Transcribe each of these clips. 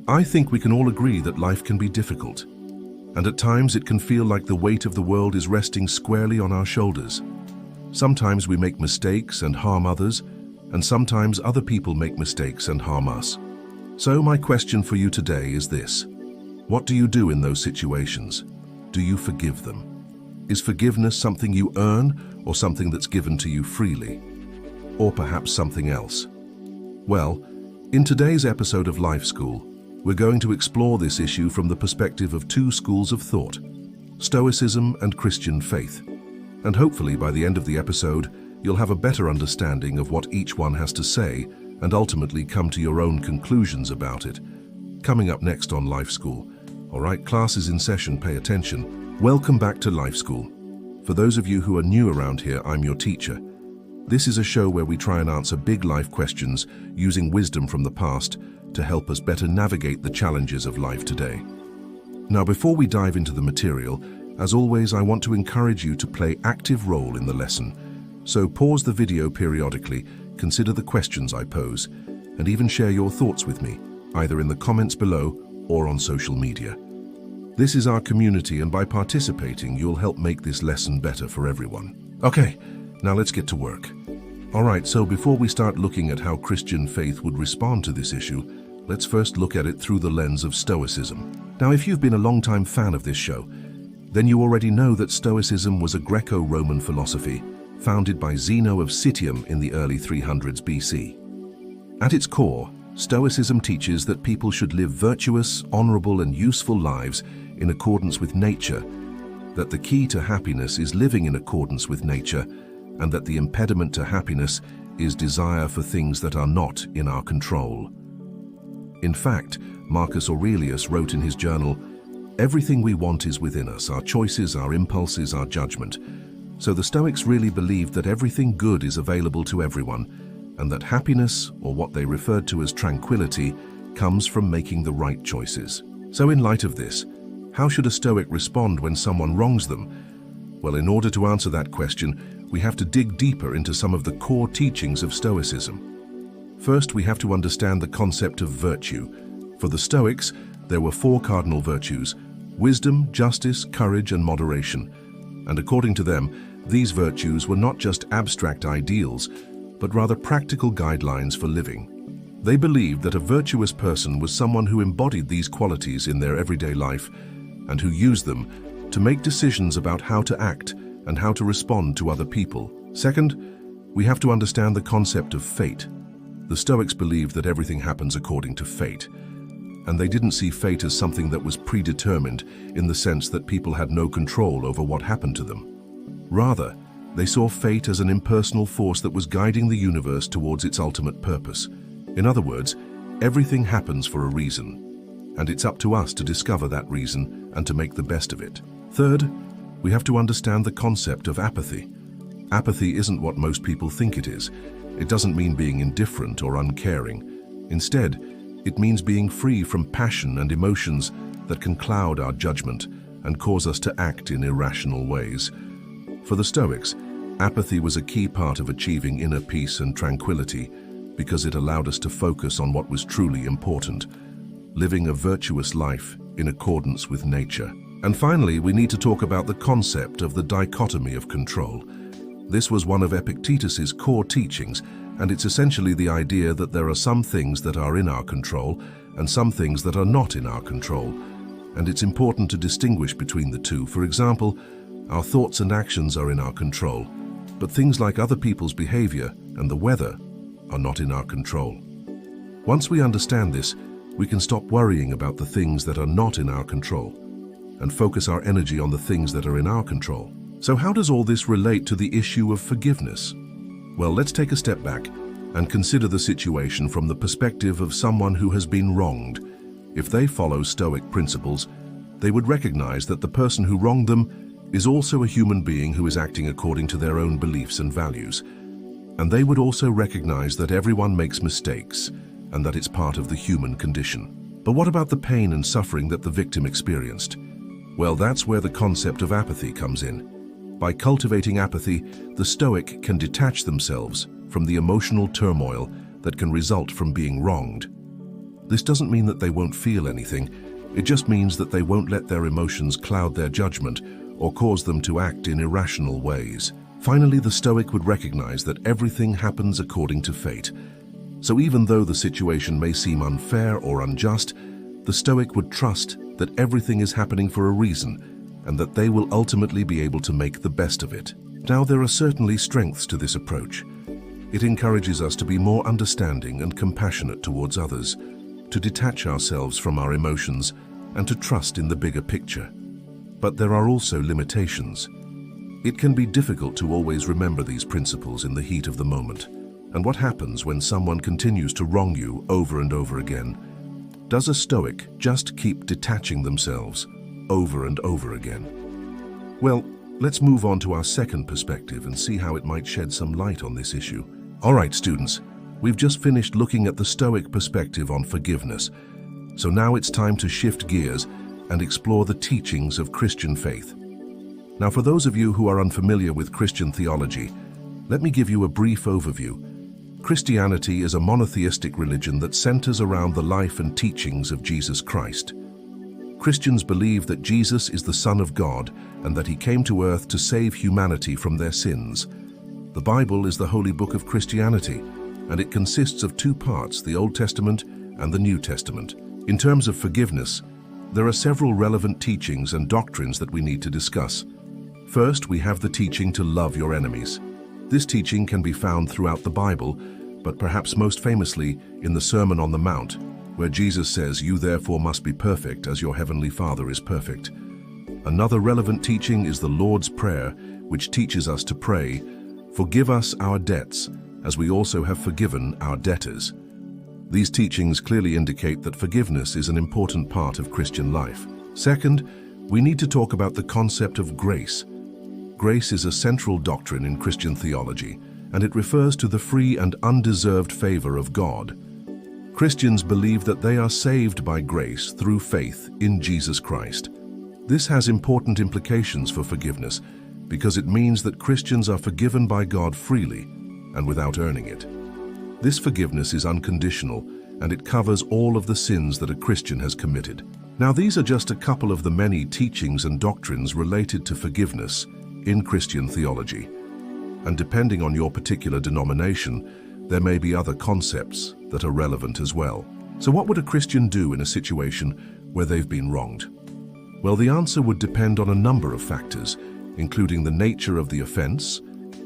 I think we can all agree that life can be difficult, and at times it can feel like the weight of the world is resting squarely on our shoulders. Sometimes we make mistakes and harm others, and sometimes other people make mistakes and harm us. So my question for you today is this: what do you do in those situations? Do you forgive them? Is forgiveness something you earn or something that's given to you freely? Or perhaps something else? Well, in today's episode of Life School, we're going to explore this issue from the perspective of two schools of thought, Stoicism and Christian faith. And hopefully by the end of the episode, you'll have a better understanding of what each one has to say and ultimately come to your own conclusions about it. Coming up next on Life School. All right, classes in session, pay attention. Welcome back to Life School. For those of you who are new around here, I'm your teacher. This is a show where we try and answer big life questions using wisdom from the past to help us better navigate the challenges of life today. Now, before we dive into the material, as always, I want to encourage you to play active role in the lesson. So pause the video periodically, consider the questions I pose, and even share your thoughts with me, either in the comments below or on social media. This is our community, and by participating, you'll help make this lesson better for everyone. Okay, now let's get to work. All right, so before we start looking at how Christian faith would respond to this issue, let's first look at it through the lens of Stoicism. Now, if you've been a long-time fan of this show, then you already know that Stoicism was a Greco-Roman philosophy founded by Zeno of Citium in the early 300s BC. At its core, Stoicism teaches that people should live virtuous, honorable, and useful lives in accordance with nature, that the key to happiness is living in accordance with nature, and that the impediment to happiness is desire for things that are not in our control. In fact, Marcus Aurelius wrote in his journal, "Everything we want is within us, our choices, our impulses, our judgment." So the Stoics really believed that everything good is available to everyone, and that happiness, or what they referred to as tranquility, comes from making the right choices. So in light of this, how should a Stoic respond when someone wrongs them? Well, in order to answer that question, we have to dig deeper into some of the core teachings of Stoicism. First, we have to understand the concept of virtue. For the Stoics, there were four cardinal virtues: wisdom, justice, courage, and moderation. And according to them, these virtues were not just abstract ideals, but rather practical guidelines for living. They believed that a virtuous person was someone who embodied these qualities in their everyday life and who used them to make decisions about how to act and how to respond to other people. Second, we have to understand the concept of fate. The Stoics believed that everything happens according to fate, and they didn't see fate as something that was predetermined in the sense that people had no control over what happened to them. Rather, they saw fate as an impersonal force that was guiding the universe towards its ultimate purpose. In other words, everything happens for a reason, and it's up to us to discover that reason and to make the best of it. Third, we have to understand the concept of apathy. Apathy isn't what most people think it is. It doesn't mean being indifferent or uncaring. Instead, it means being free from passion and emotions that can cloud our judgment and cause us to act in irrational ways. For the Stoics, apathy was a key part of achieving inner peace and tranquility because it allowed us to focus on what was truly important, living a virtuous life in accordance with nature. And finally, we need to talk about the concept of the dichotomy of control. This was one of Epictetus's core teachings, and it's essentially the idea that there are some things that are in our control and some things that are not in our control. And it's important to distinguish between the two. For example, our thoughts and actions are in our control, but things like other people's behavior and the weather are not in our control. Once we understand this, we can stop worrying about the things that are not in our control and focus our energy on the things that are in our control. So how does all this relate to the issue of forgiveness? Well, let's take a step back and consider the situation from the perspective of someone who has been wronged. If they follow Stoic principles, they would recognize that the person who wronged them is also a human being who is acting according to their own beliefs and values. And they would also recognize that everyone makes mistakes and that it's part of the human condition. But what about the pain and suffering that the victim experienced? Well, that's where the concept of apathy comes in. By cultivating apathy, the Stoic can detach themselves from the emotional turmoil that can result from being wronged. This doesn't mean that they won't feel anything. It just means that they won't let their emotions cloud their judgment or cause them to act in irrational ways. Finally, the Stoic would recognize that everything happens according to fate. So even though the situation may seem unfair or unjust, the Stoic would trust that everything is happening for a reason and that they will ultimately be able to make the best of it. Now, there are certainly strengths to this approach. It encourages us to be more understanding and compassionate towards others, to detach ourselves from our emotions, and to trust in the bigger picture. But there are also limitations. It can be difficult to always remember these principles in the heat of the moment. And what happens when someone continues to wrong you over and over again? Does a Stoic just keep detaching themselves over and over again? Well, let's move on to our second perspective and see how it might shed some light on this issue. All right, students, we've just finished looking at the Stoic perspective on forgiveness. So now it's time to shift gears and explore the teachings of Christian faith. Now, for those of you who are unfamiliar with Christian theology, let me give you a brief overview. Christianity is a monotheistic religion that centers around the life and teachings of Jesus Christ. Christians believe that Jesus is the Son of God and that he came to earth to save humanity from their sins. The Bible is the holy book of Christianity, and it consists of two parts, the Old Testament and the New Testament. In terms of forgiveness, there are several relevant teachings and doctrines that we need to discuss. First, we have the teaching to love your enemies. This teaching can be found throughout the Bible, but perhaps most famously in the Sermon on the Mount, where Jesus says, "You therefore must be perfect as your heavenly Father is perfect." Another relevant teaching is the Lord's Prayer, which teaches us to pray, "Forgive us our debts, as we also have forgiven our debtors." These teachings clearly indicate that forgiveness is an important part of Christian life. Second, we need to talk about the concept of grace. Grace is a central doctrine in Christian theology, and it refers to the free and undeserved favor of God. Christians believe that they are saved by grace through faith in Jesus Christ. This has important implications for forgiveness, because it means that Christians are forgiven by God freely and without earning it. This forgiveness is unconditional, and it covers all of the sins that a Christian has committed. Now, these are just a couple of the many teachings and doctrines related to forgiveness in Christian theology. And depending on your particular denomination, there may be other concepts that are relevant as well. So what would a Christian do in a situation where they've been wronged? Well, the answer would depend on a number of factors, including the nature of the offense,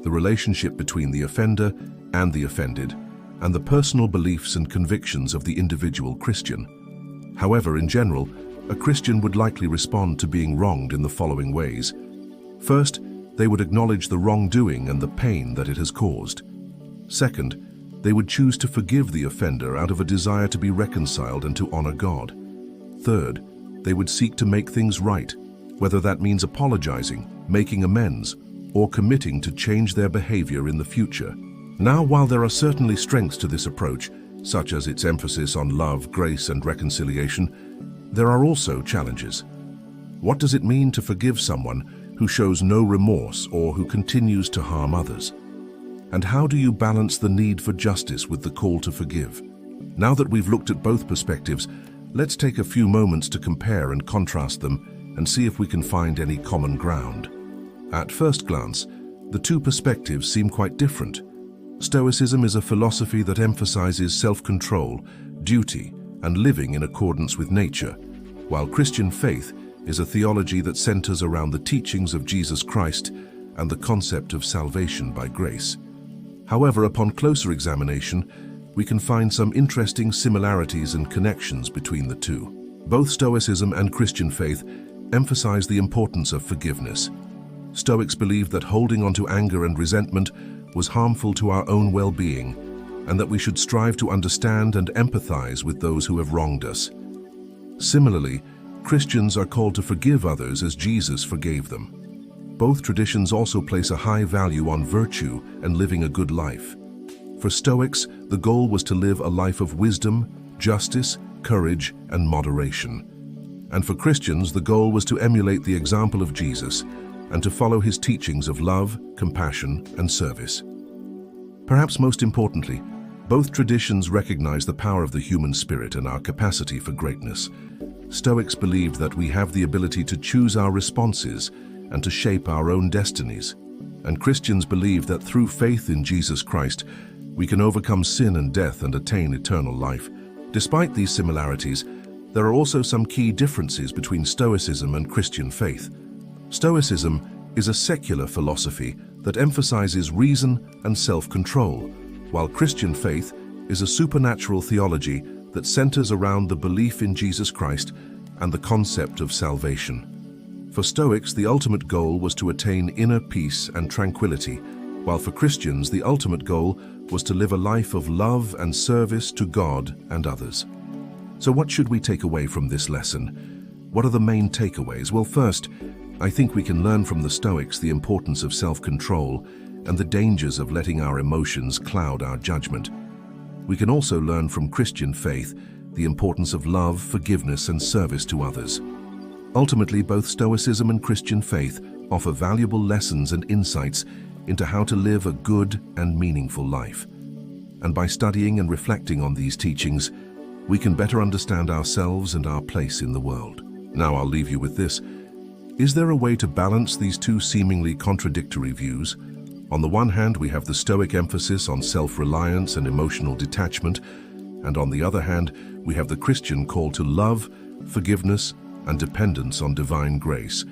the relationship between the offender and the offended, and the personal beliefs and convictions of the individual Christian. However, in general, a Christian would likely respond to being wronged in the following ways. First, they would acknowledge the wrongdoing and the pain that it has caused. Second, they would choose to forgive the offender out of a desire to be reconciled and to honor God. Third, they would seek to make things right, whether that means apologizing, making amends, or committing to change their behavior in the future. Now, while there are certainly strengths to this approach, such as its emphasis on love, grace, and reconciliation, there are also challenges. What does it mean to forgive someone who shows no remorse or who continues to harm others? And how do you balance the need for justice with the call to forgive? Now that we've looked at both perspectives, let's take a few moments to compare and contrast them and see if we can find any common ground. At first glance, the two perspectives seem quite different. Stoicism is a philosophy that emphasizes self-control, duty, and living in accordance with nature, while Christian faith is a theology that centers around the teachings of Jesus Christ and the concept of salvation by grace. However, upon closer examination, we can find some interesting similarities and connections between the two. Both Stoicism and Christian faith emphasize the importance of forgiveness. Stoics believe that holding on to anger and resentment was harmful to our own well-being, and that we should strive to understand and empathize with those who have wronged us. Similarly, Christians are called to forgive others as Jesus forgave them. Both traditions also place a high value on virtue and living a good life. For Stoics, the goal was to live a life of wisdom, justice, courage, and moderation. And for Christians, the goal was to emulate the example of Jesus and to follow his teachings of love, compassion, and service. Perhaps most importantly, Both traditions recognize the power of the human spirit and our capacity for greatness. Stoics believed that we have the ability to choose our responses and to shape our own destinies. And Christians believe that through faith in Jesus Christ, we can overcome sin and death and attain eternal life. Despite these similarities, there are also some key differences between Stoicism and Christian faith. Stoicism is a secular philosophy that emphasizes reason and self-control, while Christian faith is a supernatural theology that centers around the belief in Jesus Christ and the concept of salvation. For Stoics, the ultimate goal was to attain inner peace and tranquility, while for Christians, the ultimate goal was to live a life of love and service to God and others. So what should we take away from this lesson? What are the main takeaways? Well, first, I think we can learn from the Stoics the importance of self-control and the dangers of letting our emotions cloud our judgment. We can also learn from Christian faith the importance of love, forgiveness, and service to others. Ultimately, both Stoicism and Christian faith offer valuable lessons and insights into how to live a good and meaningful life. And by studying and reflecting on these teachings, we can better understand ourselves and our place in the world. Now I'll leave you with this. Is there a way to balance these two seemingly contradictory views? On the one hand, we have the Stoic emphasis on self-reliance and emotional detachment, and on the other hand, we have the Christian call to love, forgiveness, and dependence on divine grace.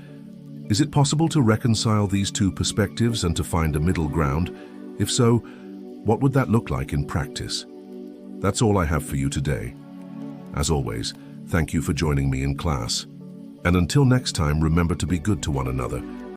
Is it possible to reconcile these two perspectives and to find a middle ground? If so, what would that look like in practice? That's all I have for you today. As always, thank you for joining me in class. And until next time, remember to be good to one another